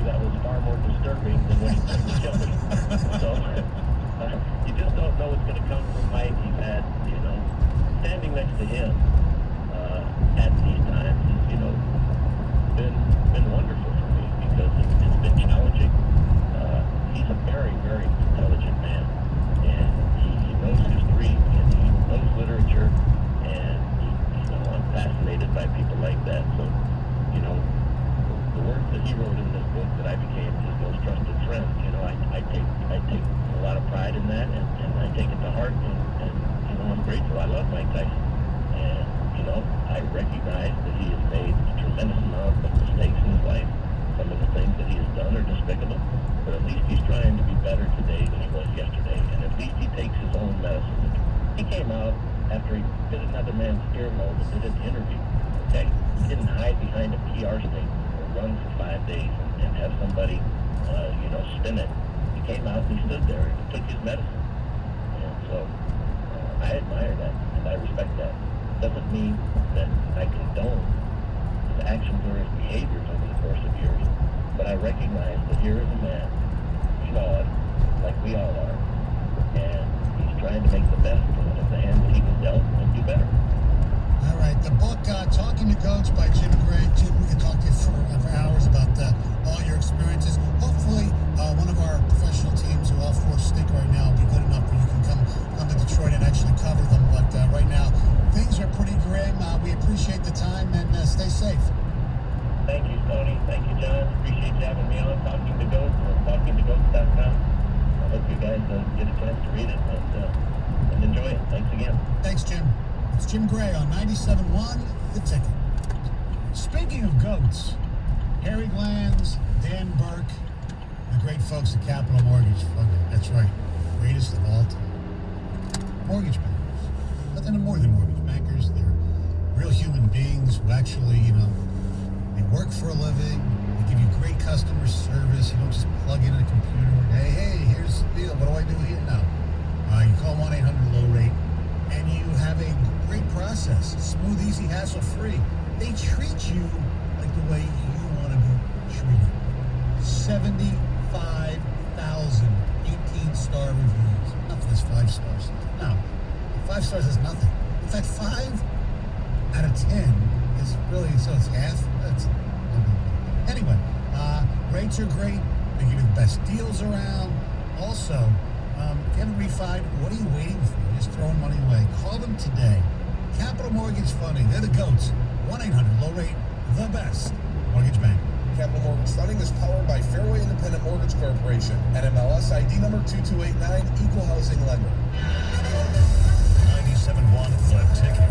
that was far more disturbing than when he took the chili. So you just don't know what's going to come from Mike. He's had, standing next to him at these times is, been wonderful for me because it's been challenging. He's a very, very intelligent man, and he knows history and he knows literature, and I'm fascinated by people like that. So, the words that he wrote in this book that I became his most trusted friend, I take a lot of pride in that, and I take it to heart, and I'm grateful. I love Mike Tyson, and I recognize that he has made a tremendous amount of mistakes in his life. Some of the things that he has done are despicable, but at least he's trying to be better today than he was yesterday, and at least he takes his own medicine. He came out after he bit another man's earlobe and did an interview, okay? He didn't hide behind a PR statement or run for 5 days and have somebody, spin it. He came out and he stood there and took his medicine. And so I admire that and I respect that. Doesn't mean that I condone his actions or his behaviors over the course of years, but I recognize that here is a man, flawed, like we all are, and he's trying to make the best of the hand that he was dealt and do better. All right, the book, Talking to Goats by Jim Gray. Jim, we can talk to you for hours about all your experiences. Hopefully, one of our professional teams who all four stink right now will be good enough where you can come to Detroit and actually cover them. But right now, things are pretty grim. We appreciate the time and stay safe. Thank you, Tony. Thank you, John. Appreciate you having me on Talking to Goats or TalkingToGoats.com. I hope you guys get a chance to read it and enjoy it. Thanks again. Thanks, Jim. It's Jim Gray on 97.1 The Ticket. Speaking of goats, Harry Glanz, Dan Burke, the great folks at Capital Mortgage. That's right, greatest of all time. Mortgage bankers. But they're more than mortgage bankers. They're real human beings who actually, they work for a living. They give you great customer service. You don't just plug in a computer and, hey, here's the deal. What do I do here? No. You call 1-800-LOW-RATE, and you have a great process. Smooth, easy, hassle-free. They treat you like the way you want to be treated. 75,000 18-star reviews. Not for this 5 stars. No. 5 stars is nothing. In fact, 5 out of 10 is really, so it's half. That's anyway, rates are great. They give you the best deals around. Also, if you have a refi, what are you waiting for? You're just throwing money away. Call them today. Capital Mortgage Funding. They're the GOATs. 1-800-LOW-RATE. The best mortgage bank. Capital Mortgage Funding is powered by Fairway Independent Mortgage Corporation. NMLS ID number 2289, Equal Housing Lender. 97.1 The Ticket.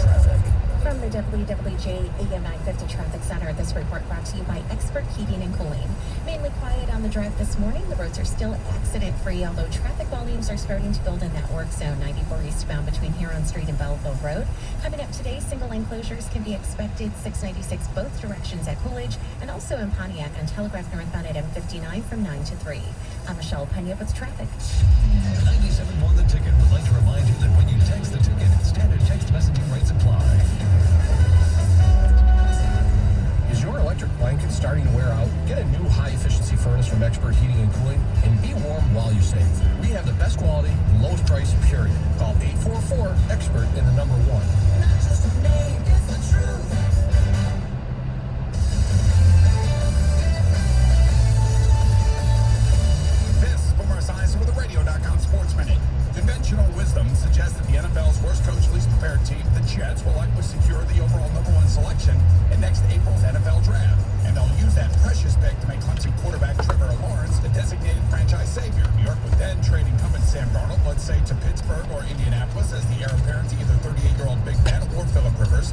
Traffic. From the WWJ AM 950 Traffic Center, this report brought to you by Expert Heating and Cooling. Mainly quiet on the drive this morning. The roads are still accident-free, although traffic volumes are starting to build in that work zone. 94 eastbound between Huron Street and Belleville Road. Coming up today, single-lane closures can be expected 696 both directions at Coolidge, and also in Pontiac on Telegraph northbound at M59 from 9 to 3. I'm Michelle Pena with traffic. 97.1 The Ticket would like to remind you that when you text the ticket, standard text messaging rates apply. Is your electric blanket starting to wear out? Get a new high-efficiency furnace from Expert Heating and Cooling and be warm while you save. We have the best quality and lowest price, period. Call 844-EXPERT and the number 1. Not just a name, it's the truth. This is Boomer Esiason with the Radio.com Sports Minute. Conventional wisdom suggests that the NFL's worst coach, least prepared team, the Jets, will likely secure the overall number 1 selection in next April's NFL draft. And they'll use that precious pick to make Clemson quarterback Trevor Lawrence a designated franchise savior. New York would then trade incumbent Sam Darnold, let's say, to Pittsburgh or Indianapolis as the heir apparent to either 38-year-old Big Ben or Phillip Rivers.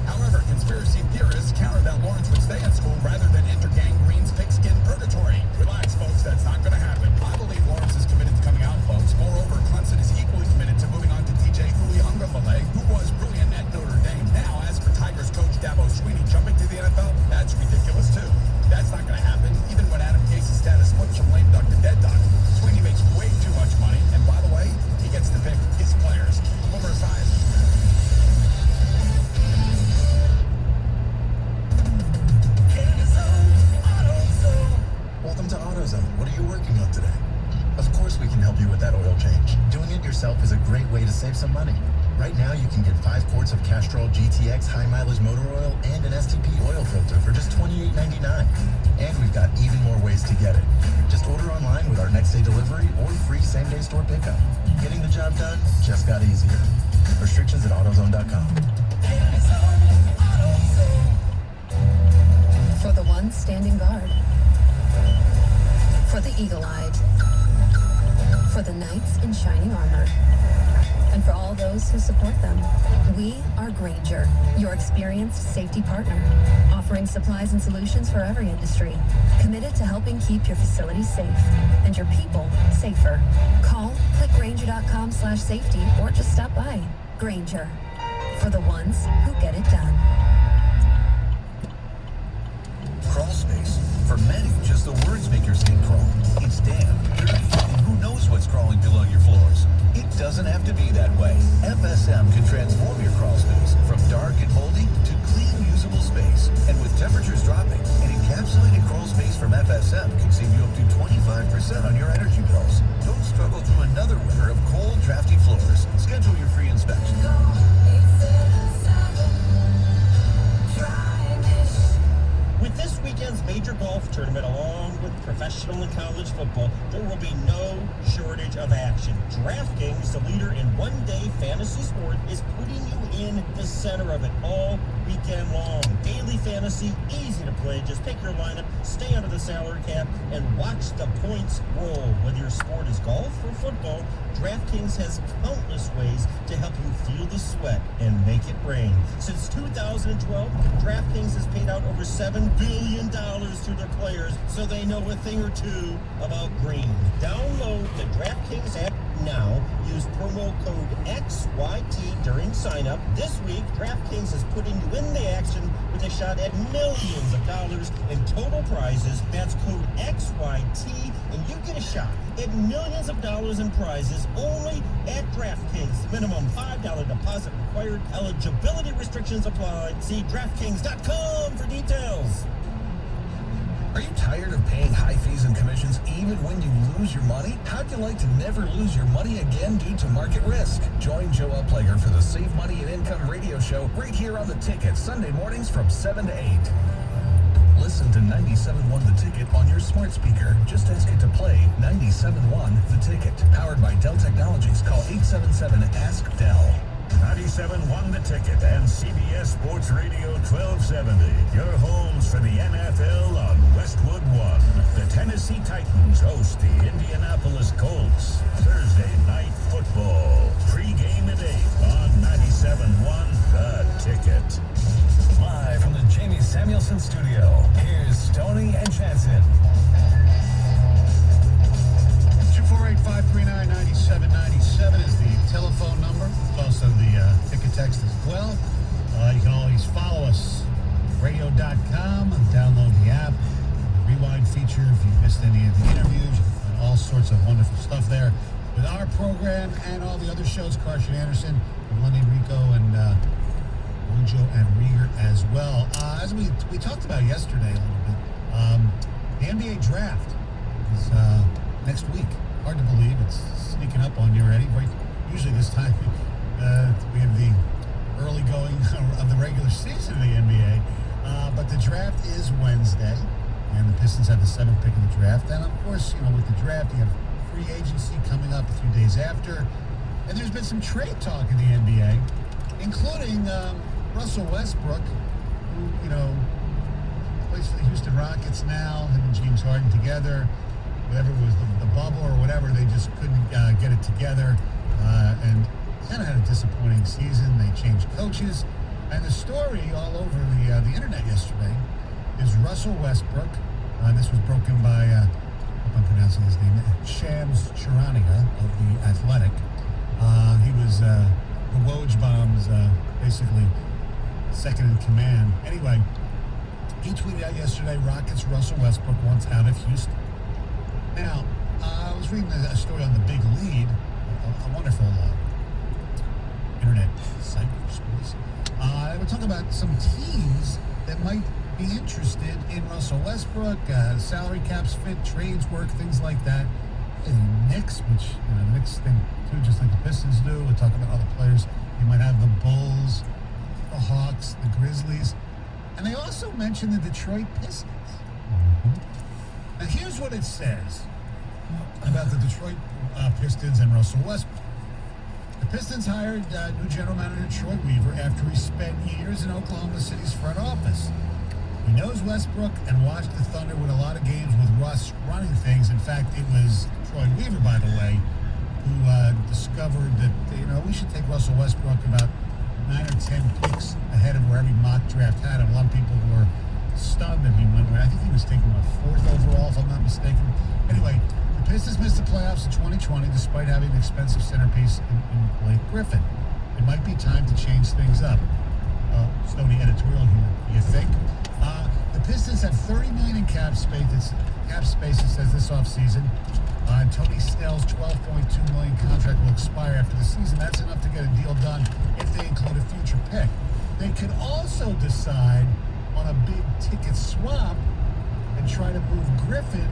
save some money. Right now, you can get 5 quarts of Castrol GTX high-mileage motor oil and an STP oil filter for just $28.99. And we've got even more ways to get it. Just order online with our next-day delivery or free same-day store pickup. Getting the job done just got easier. Restrictions at AutoZone.com. For the ones standing guard. For the eagle-eyed. For the knights in shining armor. And for all those who support them. We are Grainger, your experienced safety partner, offering supplies and solutions for every industry, committed to helping keep your facilities safe and your people safer. Call, click Grainger.com/safety, or just stop by. Grainger, for the ones who get it done. Crawl space. For many, just the words make your skin crawl. It's damp, dirty, and who knows what's crawling below your floors. It doesn't have to be that way. FSM can transform your crawl space from dark and moldy to clean, usable space. And with temperatures dropping, an encapsulated crawl space from FSM can save you up to 25% on your energy bills. Don't struggle through another winter of cold, drafty floors. Schedule your free inspection. With this weekend's major golf tournament, along with professional and college football, there will be no shortage of action. DraftKings, the leader in one-day fantasy sport, is putting you in the center of it all weekend long. Daily fantasy, easy to play. Just pick your lineup, stay under the salary cap, and watch the points roll. Whether your sport is golf or football, DraftKings has countless ways to help you feel the sweat and make it rain. Since 2012, DraftKings has paid out over $7 billion to their players, so they know a thing or two about green. Download the DraftKings app now. Use promo code XYT during sign-up. This week, DraftKings is putting you in the action with a shot at millions of dollars in total prizes. That's code XYT, and you get a shot at millions of dollars in prizes only at DraftKings. Minimum $5 deposit required. Eligibility restrictions apply. See DraftKings.com for details. Are you tired of paying high fees and commissions even when you lose your money? How'd you like to never lose your money again due to market risk? Join Joe Upplager for the Save Money and Income radio show right here on The Ticket, Sunday mornings from 7 to 8. Listen to 97.1 The Ticket on your smart speaker. Just ask it to play 97.1 The Ticket. Powered by Dell Technologies. Call 877-ASK-DELL. 97.1 The Ticket and CBS Sports Radio 1270. Your homes for the NFL on Westwood One. The Tennessee Titans host the Indianapolis Colts. Thursday night football. Pre-game at 8 on 97.1 The Ticket. Live from the Jamie Samuelson studio, here's Stoney and Jansen. 248-539-9797 is the telephone number. It's also the ticket text as well. You can always follow us, radio.com, and download the app. The rewind feature if you missed any of the interviews. All sorts of wonderful stuff there with our program and all the other shows. Carson Anderson, Lenny Rico, and Mojo and Rieger as well. As we talked about yesterday a little bit, the NBA draft is next week. Hard to believe it's sneaking up on you already. Right, usually this time we have the early going of the regular season of the NBA, but the draft is Wednesday, and the Pistons have the 7th pick of the draft. And of course, you know, with the draft, you have free agency coming up a few days after, and there's been some trade talk in the NBA, including Russell Westbrook, who, you know, plays for the Houston Rockets now, him and James Harden together. Whatever was the bubble or whatever, they just couldn't get it together, and kind of had a disappointing season. They changed coaches, and the story all over the internet yesterday is Russell Westbrook, and this was broken by, I hope I'm pronouncing his name, Shams Charania of The Athletic. He was the Woj Bomb's basically second in command. Anyway, he tweeted out yesterday, Rockets Russell Westbrook wants out of Houston. Now, I was reading a story on The Big Lead, a wonderful internet site for sports. They were talking about some teams that might be interested in Russell Westbrook, salary caps fit, trades work, things like that. the Knicks, which, the Knicks think too, just like the Pistons do. We'll talk about other players. You might have the Bulls, the Hawks, the Grizzlies. And they also mentioned the Detroit Pistons. Now, here's what it says about the Detroit Pistons and Russell Westbrook. The Pistons hired new general manager Troy Weaver after he spent years in Oklahoma City's front office. He knows Westbrook and watched the Thunder win a lot of games with Russ running things. In fact, it was Troy Weaver, by the way, who discovered that, we should take Russell Westbrook about 9 or 10 picks ahead of where every mock draft had him. A lot of people were stunned that he went. I think he was taken 4th overall, if I'm not mistaken. Anyway, the Pistons missed the playoffs in 2020 despite having an expensive centerpiece in Blake Griffin. It might be time to change things up. Stoney editorial here. You think? The Pistons have $30 million in cap space. It says this offseason. And Tony Snell's $12.2 million contract will expire after the season. That's enough to get a deal done if they include a future pick. They could also decide on a big ticket swap and try to move Griffin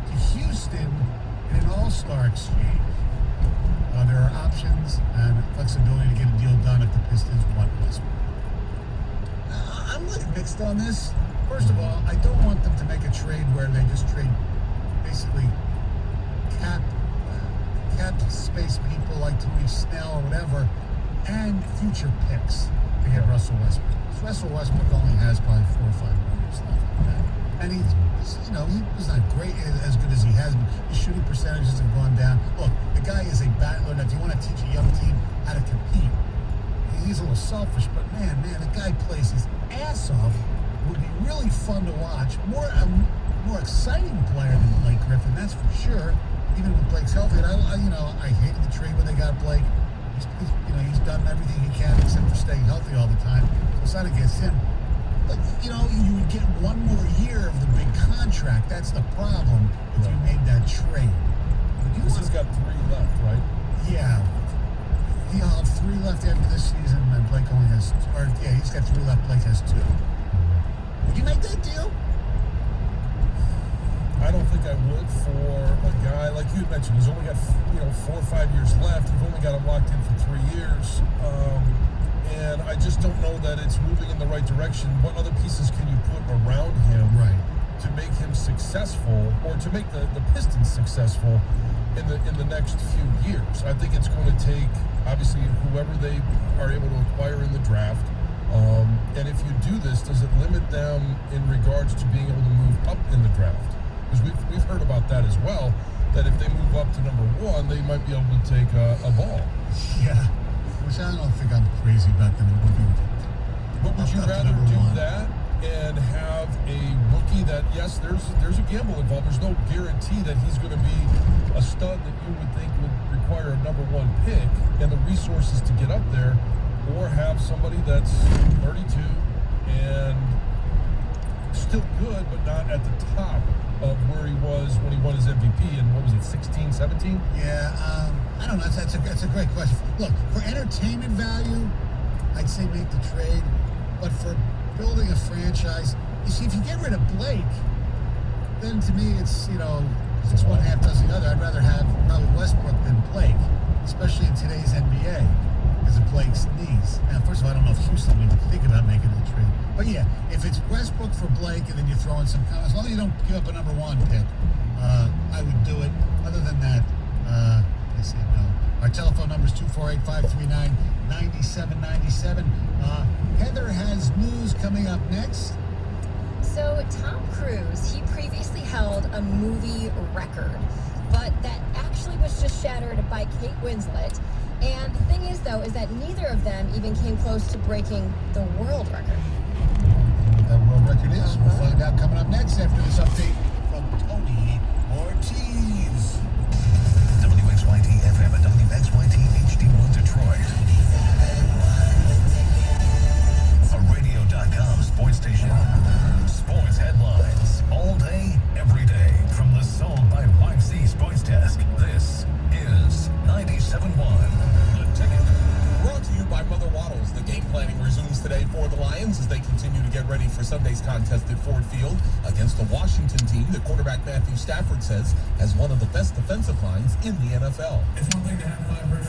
to Houston in an all-star exchange. There are options and flexibility to get a deal done if the Pistons want Westbrook. I'm mixed on this. First of all, I don't want them to make a trade where they just trade basically cap space people like Tony Snell or whatever, and future picks to get Russell Westbrook. Russell Westbrook only has probably 4 or 5 years left like that. And he's not great, as good as he has been. His shooting percentages have gone down. Look, the guy is a battler. Now, if you want to teach a young team how to compete, he's a little selfish, but man, the guy plays his ass off. Would be really fun to watch. More exciting player than Blake Griffin, that's for sure. Even when Blake's healthy, and I hated the trade when they got Blake. He's done everything he can except for staying healthy all the time. So it's not against him. But you would get one more year of the big contract. That's the problem if you made that trade. He's got 3 left, right? Yeah. He'll have 3 left after this season, and Blake only has, he's got 3 left. Blake has 2. Would you make that deal? I don't think I would for a guy like you mentioned. He's only got 4 or 5 years left. You've only got him locked in for 3 years, and I just don't know that it's moving in the right direction. What other pieces can you put around him, to make him successful, or to make the Pistons successful in the next few years? I think it's going to take obviously whoever they are able to acquire in the draft. And if you do this, does it limit them in regards to being able to move up in the draft? Because we've heard about that as well, that if they move up to number 1, they might be able to take a ball. Yeah, which I don't think I'm crazy about them moving. But would you rather do that and have a rookie that, yes, there's a gamble involved. There's no guarantee that he's going to be a stud that you would think would require a number 1 pick and the resources to get up there, or have somebody that's 32 and still good, but not at the top of where he was when he won his MVP in, 16, 17? Yeah, I don't know. That's a great question. Look, for entertainment value, I'd say make the trade. But for building a franchise, you see, if you get rid of Blake, then to me it's, it's one half does the other. I'd rather have probably Westbrook than Blake, especially in today's NBA. Because of Blake's knees. Now, first of all, I don't know if Houston would even think about making the trade. But yeah, if it's Westbrook for Blake and then you throw in some, as long as you don't give up a number 1 pick, I would do it. Other than that, I say no. Our telephone number is 248-539-9797. Heather has news coming up next. So Tom Cruise, he previously held a movie record, but that actually was just shattered by Kate Winslet. And the thing is, though, is that neither of them even came close to breaking the world record. What that world record is, we'll find out coming up next after this update from Tony Ortiz. WXYT FM and WXYT HD1 Detroit. A radio.com sports station. Sports headlines all day, every day. From the Sold by YC Sports Desk. This is 97.1. Brought to you by Mother Waddles. The game planning resumes today for the Lions as they continue to get ready for Sunday's contest at Ford Field against the Washington team. The quarterback Matthew Stafford says has one of the best defensive lines in the NFL. It's one thing to have 5